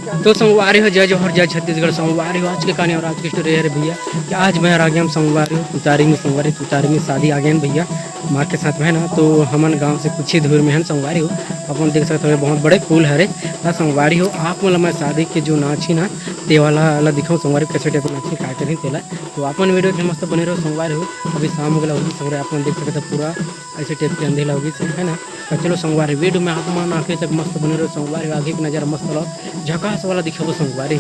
तो संगवारी हो जय जोहर जय छत्तीसगढ़। संगवारी हो आज के कहानी और आज की स्टोरी है भैया कि आज मैं आ गया हम संगवारी हो तुतारी में संगवारी तुतारी में शादी आ गए भैया माँ के साथ में है ना। तो हमन गांव से कुछ ही दूर में है संगवारी हो। अपन देख सकते हो बहुत बड़े कुल हरे संगवारी हो। आप मतलब मैं शादी के जो नाची ना ते वाला दिखाऊँ संगवारी कैसे टाइप नाची का करी तेला। तो अपन वीडियो में मस्त बने रहो संगवारी हो। अभी शाम गला होगी संगवारी अपन देख सकते पूरा ऐसे टाइप के अंधेला होगी है ना। तो चलो संगवारी वीडियो में आप मन आके तक मस्त बने रहो संगवारी आगे की नज़ारा मस्त लो झकास वाला दिखाबो संगवारी।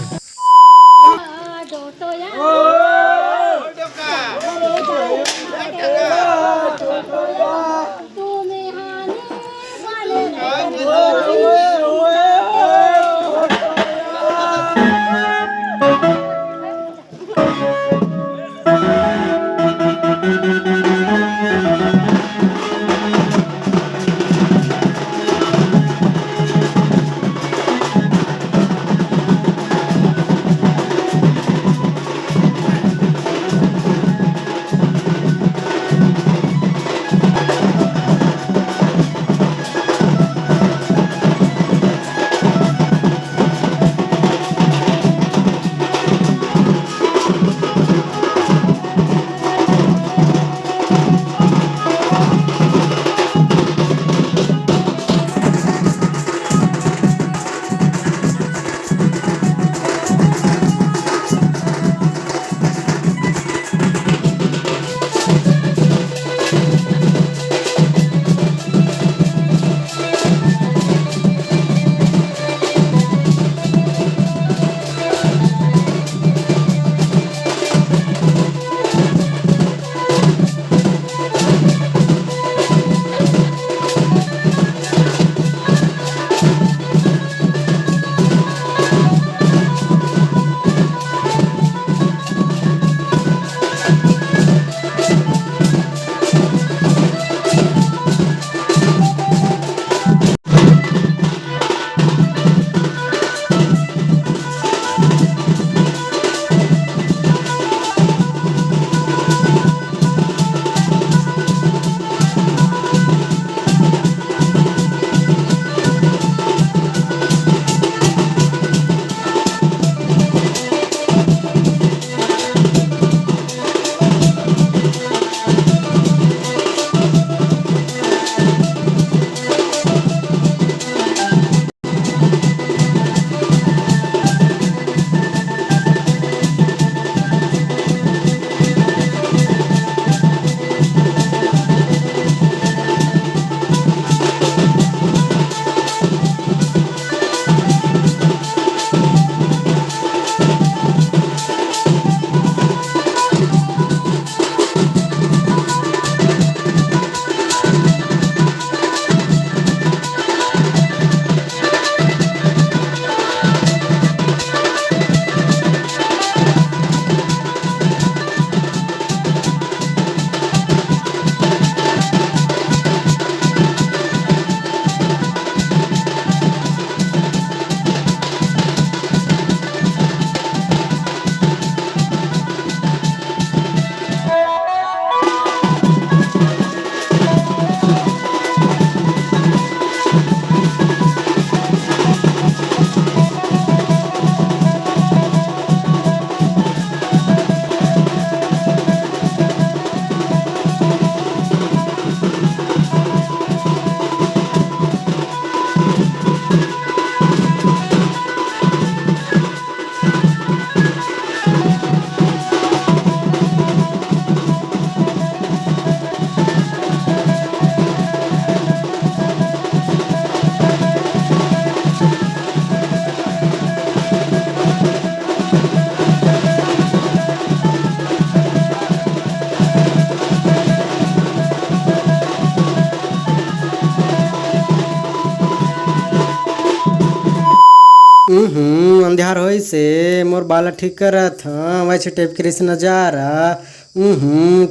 अंधियार होई से मोर बाला ठीक करत हँ वैसे टाइप के से नजारा।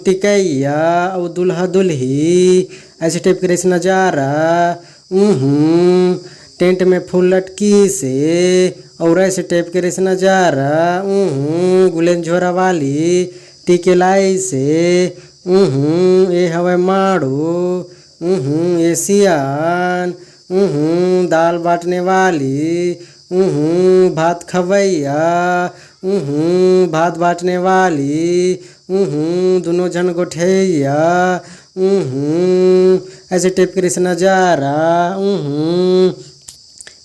टिकैया और दुल्हा दुल्ही ऐसे टाइप के से नजारा। टेंट में फूल लटकी से और ऐसे टाइप के से नजारा। गुलेन झोरा वाली टीके लाई से। ये हवे माड़ू। ये सियान। दाल बाटने वाली। भात खवैया, भात बांटने वाली, दोनों जन गोठैया, ऐसे टेप के से नजारा,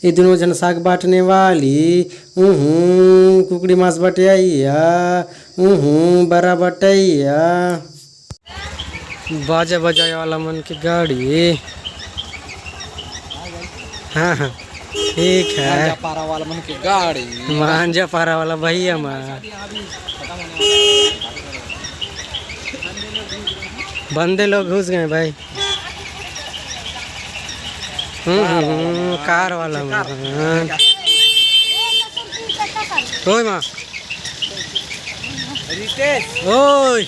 ये दोनों जन साग बांटने वाली, कुकड़ी मांस बटैया, बड़ा बटैया। बाजा बजाए वाला मन की गाड़ी। हाँ हाँ ठीक है। पारा वाला मन की गाड़ी, मांझा पारा वाला भैया माँ। बंदे लोग घुस गए भाई। कार वाला माँ। ओए माँ, रितेश ओए